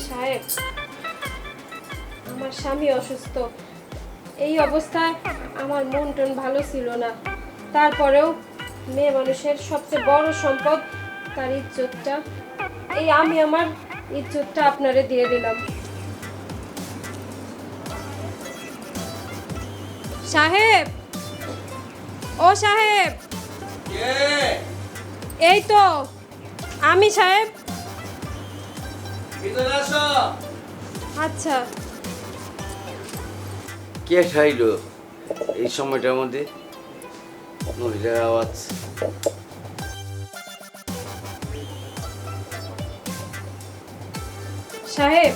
সাহেব, আমার স্বামী অসুস্থ। এই অবস্থায় আমার মন টন ভালো ছিল না। তারপরেও মেয়ে মানুষের সবচেয়ে বড় সম্পদ তার ইজ্জতটা। এই আমি আমার ইজ্জতটা আপনারে দিয়ে দিলাম। সাহেব, ও সাহেব, এই তো আমি সাহেব। আচ্ছা। কে খাইলো এই সময়টার মধ্যে? মহিলার আওয়াজ। সাহেব,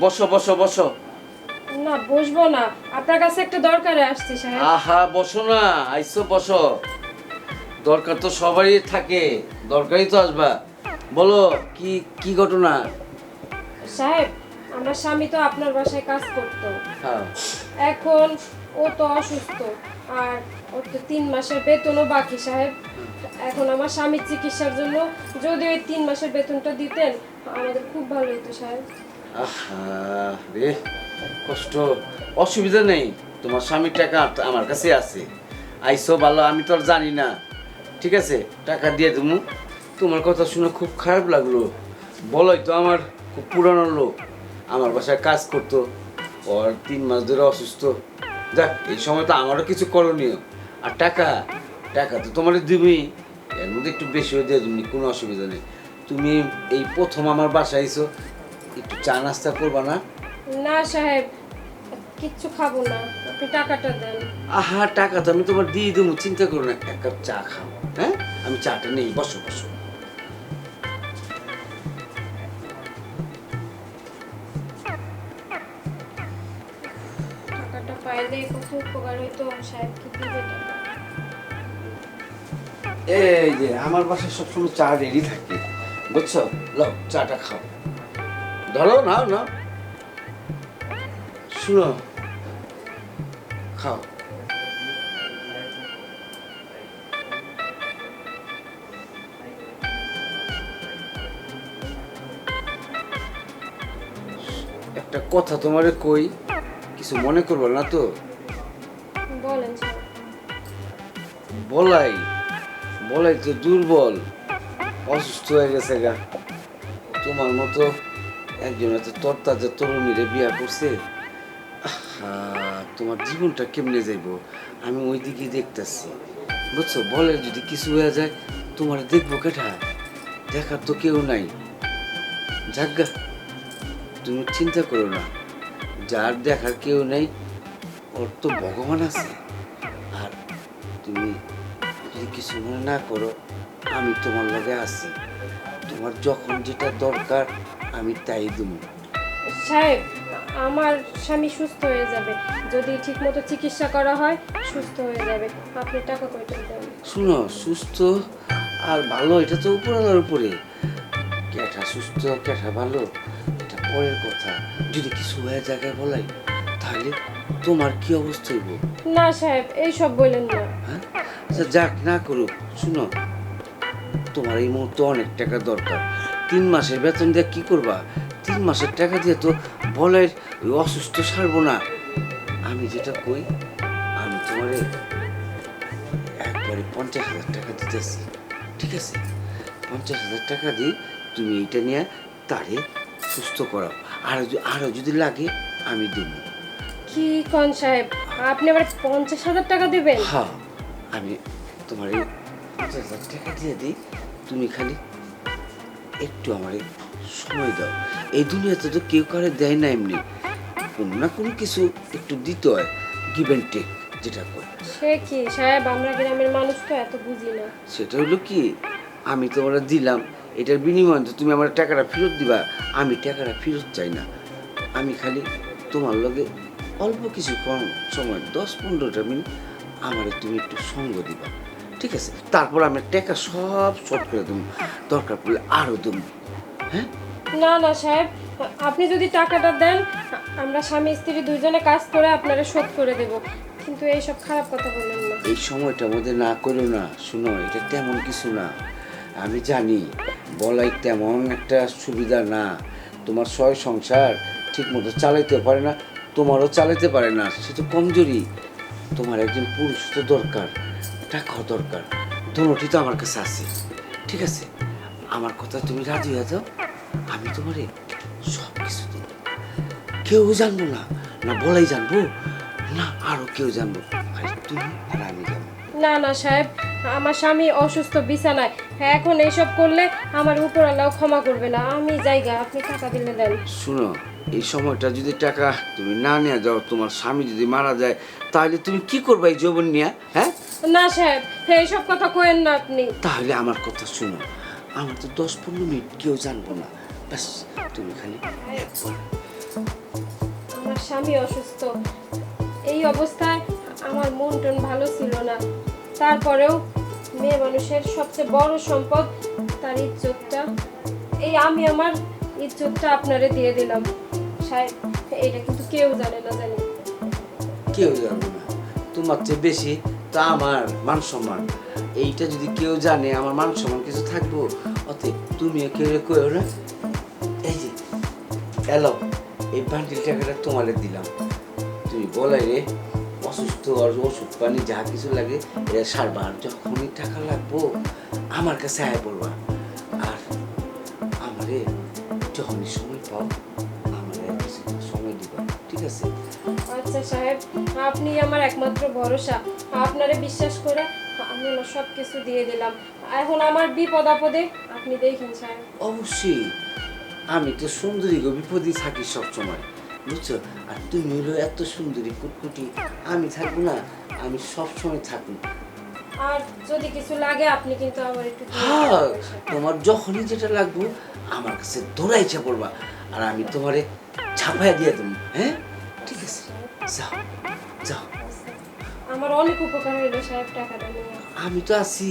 বসো বসো বসো। না বসবো না, আপনার কাছে একটা দরকারে আসছি সাহেব। আহা বসো না, আইসো বসো। দরকার তো সবারই থাকে, দরকারই তো আসবা। বলো কি কি ঘটনা? সাহেব, আমার স্বামী তো আপনার বাসায় কাজ করতো। হ্যাঁ। এখন ও তো অসুস্থ, আর ওর তো 3 মাসের বেতনও বাকি সাহেব। এখন আমার স্বামীর চিকিৎসার জন্য যদি ওই 3 মাসের বেতনটা দিতেন আমাদের খুব ভালো হতো সাহেব। আহা রে, কষ্ট। অসুবিধা নেই, তোমার স্বামীর টাকা আমার কাছে আছে। আইসো ভালো, আমি তো আর জানি না। ঠিক আছে, টাকা দিয়ে দেবো। তোমার কথা শুনে খুব খারাপ লাগলো। বলোই তো, আমার খুব পুরানো লোক, আমার বাসায় কাজ করতো। ওর 3 মাস ধরে অসুস্থ। যাক, এই সময় তো আমারও কিছু করণীয়। আর টাকা টাকা তো তোমার দিবই, এর মধ্যে একটু বেশি হয়ে দিয়ে তুমি, কোনো অসুবিধা নেই। তুমি এই প্রথম আমার বাসায় আইসো, একটু চা নাস্তা করবা না? না সাহেব, কিচ্ছু খাবো না, আপনি টাকাটা দেন। আহা, টাকা তো আমি তোমার দিয়ে দেবো, চিন্তা করো না। এক কাপ চা খাও। হ্যাঁ, আমি চাটা নেই, বসো বসো। টাকাটা পাইলে কত উপকার হইতো, সাহেব কি দিবে টাকা? এই যে আমার বাসায় সবসময় চা রেডি থাকে, বুঝছো? লাও, চাটা খাও। ধরো, নাও নাও, শুনো, খাও। একটা কথা তোমারে কই, কিছু মনে করবো না তো? বলেন সাহেব। বলাই বলাই তো দুর্বল, অসুস্থ হয়ে গেছে গা। তোমার মতো একজন এত তরতাজা তরুণীরে বিয়া করছে। আহা, তোমার জীবনটা কেমনে যাইব আমি ওই দিকে দেখতেছি, বুঝছো? বলে যদি কিছু হয়ে যায়, তোমার দেখবো কেটা? দেখার তো কেউ নাই। যাজ্ঞা, তুমি চিন্তা করো না, যার দেখার কেউ নেই ওর তো ভগবান আছে। আর তুমি যদি কিছু মনে না করো, আমি তোমার লগে আছি। তোমার যখন যেটা দরকার আমি তাই দেবো। সাহেব, আমার স্বামী সুস্থ হয়ে যাবে, যদি ঠিকমতো চিকিৎসা করা হয় সুস্থ হয়ে যাবে। আপনি টাকা কয়টা দেন? শুনো, সুস্থ আর ভালো এটা তো উপরালার উপরে। ক্যাঠা সুস্থ ক্যাঠা ভালো এটা পরের কথা। যদি কিছু হয়ে জায়গায় বলাই, তাহলে তোমার কি অবস্থা হইব? না সাহেব, এইসব বললেন না। হ্যাঁ, আচ্ছা যাক, না করুক। শুনো, তোমার এই মুহূর্তে অনেক টাকা দরকার। 3 মাসের বেতন দিয়ে কি করবা? 3 মাসের টাকা দিয়ে তো বলের ওই অসুস্থ সারবো না। আমি যেটা কই, আমি তোমারে একবারে 50,000 টাকা দিতেছি। ঠিক আছে, 50,000 টাকা দিই, তুমি এইটা নিয়ে তারে সুস্থ করাও। আরো যদি লাগে আমি দেবো। কি কোন সাহেব, আপনি আবার 50,000 টাকা দেবেন? হ্যাঁ, আমি তোমার এই 50,000 টাকা দিয়ে দিই, তুমি খালি একটু আমার সময় দাও। এই দুনিয়াতে তো কেউ কারে দেয় না এমনি, কোনো না কোনো কিছু একটু দিতে হয়, গিভ অ্যান্ড টেক যেটা করে। সে কি সাহেব, আমরা গ্রামের মানুষ তো এত বুঝি না। সেটা হলো কি, আমি তোমার দিলাম, এটার বিনিময়ে তো তুমি আমার টাকাটা ফেরত দিবা। আমি টাকাটা ফেরত চাই না, আমি খালি তোমার লগে অল্প কিছু কম সময় 10-15টা মিনিট আমারে তুমি একটু সঙ্গ দিবা। ঠিক আছে, তারপর আমি টাকা সব শর্ট করে দেবো, দরকার পড়লে আরও দেবো। হ্যাঁ, না না সাহেব, আপনি যদি টাকাটা দেন আমরা স্বামী স্ত্রী দুইজনে কাজ করে আপনারা শোধ করে দেব, কিন্তু এইসব খারাপ কথা বললেন না। এই সময়টার মধ্যে না করো না। শুনো, এটা তেমন কিছু না, আমি জানি বলাই তেমন একটা সুবিধা না। তোমার সয় সংসার ঠিক মতো চালাইতে পারে না, তোমারও চালাইতে পারে না, সে তো কমজোরি। তোমার একজন পুরুষ তো দরকার, টাকাও দরকার, দুটোটি তো আমার কাছে আছে। ঠিক আছে, আমার কথা তুমি রাজি হয়ে যাও, আমি তোমারে সব কিছু দেব। কেউ জানবো না, না বলাই জানবো, না আরো কেউ জানবো, খালি তুমি আর আমি জানবো। না না সাহেব, আমার স্বামী অসুস্থ বিছানায়, এখন এইসব করলে আমার উপরওয়ালাও ক্ষমা করবে না। আমি জায়গা, আপনি টাকা দিলে দেন। শুনো, এই সময়টা যদি টাকা তুমি না নিয়ে যাও, তোমার স্বামী যদি মারা যায়, তাহলে তুমি কি করবে এই যৌবন নিয়ে? হ্যাঁ না সাহেব, এইসব কথা কইেন না আপনি। তাহলে আমার কথা শুনো, আমার তো 10-15 মিনিট কেউ জানবো না, ব্যাস তুমি খালি একবার। আমার স্বামী অসুস্থ, এই অবস্থায় আমার মন টন ভালো ছিল না। তারপরেও মেয়ে মানুষের সবচেয়ে বড় সম্পদ তার ইজ্জতটা, এই আমি আমার ইজ্জতটা আপনারে দিয়ে দিলাম সাহেব। এটা কিন্তু কেউ জানে না, জানি। কেউ জানবো না, তোমার চেয়ে বেশি তো আমার মান সম্মান। এইটা যদি কেউ জানে, আমার মান সম্মান কিছু থাকবো? অতএব তুমিও কেউ কেউ না। এই যে এলো, এই বান্ডিল টাকাটা তোমারে দিলাম, তুমি বলাই রে অসুস্থ আর ওষুধ পানি যা কিছু লাগে এটা সারবা। আর যখনই টাকা লাগবো আমার কাছে আয় পড়বা, আর আমারে যখনই সময় পাও আমারে সময় দিবা। ঠিক আছে? আচ্ছা সাহেব, আপনি আমার একমাত্র ভরসা। আপনারে বিশ্বাস করে আমি আমার সব কিছু দিয়ে দিলাম। এখন আমার বিপদ আপদে আপনি দেখেন সাহেব। অবশ্যই, আমি তো সুন্দরী গো, বিপদে থাকি সবসময়, বুঝছো? আর তুমি হলো এত সুন্দরী কুটকুটি, আমি থাকবো না? আমি সবসময় থাকবো। আর যদি কিছু লাগে আপনি কিন্তু আমার একটু দিয়ে হ্যাঁ, দিবেন পয়সা। তোমার যখনই যেটা লাগবে আমার কাছে দৌড়াইছে পড়বা, আর আমি তোমারে ছাপাইয়া দিয়ে দেবো। হ্যাঁ, ঠিক আছে, যাও যাও। আমার অনেক উপকার হইলো সাহেব টাকাটা নিয়ে। আমি তো আছি,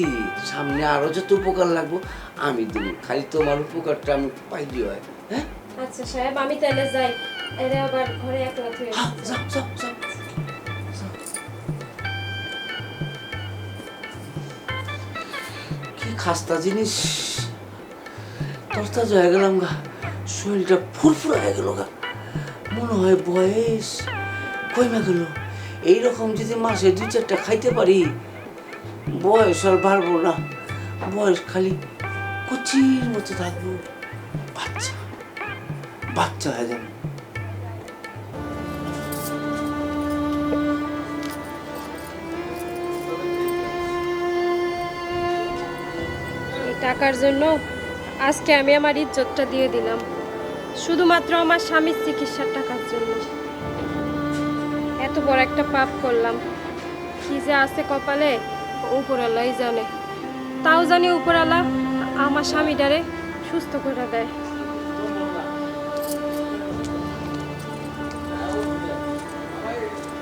সামনে আরো যত উপকার লাগবো আমি দেবো, খালি তোমার উপকারটা আমি পাইলি হয়। হ্যাঁ, আচ্ছা সাহেব, আমি তাহলে যাই, এরে আবার ঘরে একলা থুয়ে হ্যাঁ, যাও যাও যাও। কি খাস্তা জিনিস, তরতাজা হয়ে গেলাম গা, শরীরটা ফুরফুরা হয়ে গেল গা, মনে হয় বয়স কমে গেল। এইরকম যদি মাসে 2-4টা খাইতে পারি, বয়স আর বাড়বো না, বয়স খালি কচির মতো থাকবো, বাচ্চা বাচ্চা হয়ে যাবে। এই টাকার জন্য আজকে আমি আমার ইজ্জতটা দিয়ে দিলাম, শুধুমাত্র আমার স্বামীর চিকিৎসার টাকার জন্য। এত বড় একটা পাপ করলাম, কি যে আছে কপালে উপরওয়ালাই জানে। তাও জানি উপরওয়ালা আমার স্বামীটারে সুস্থ করে দেয়।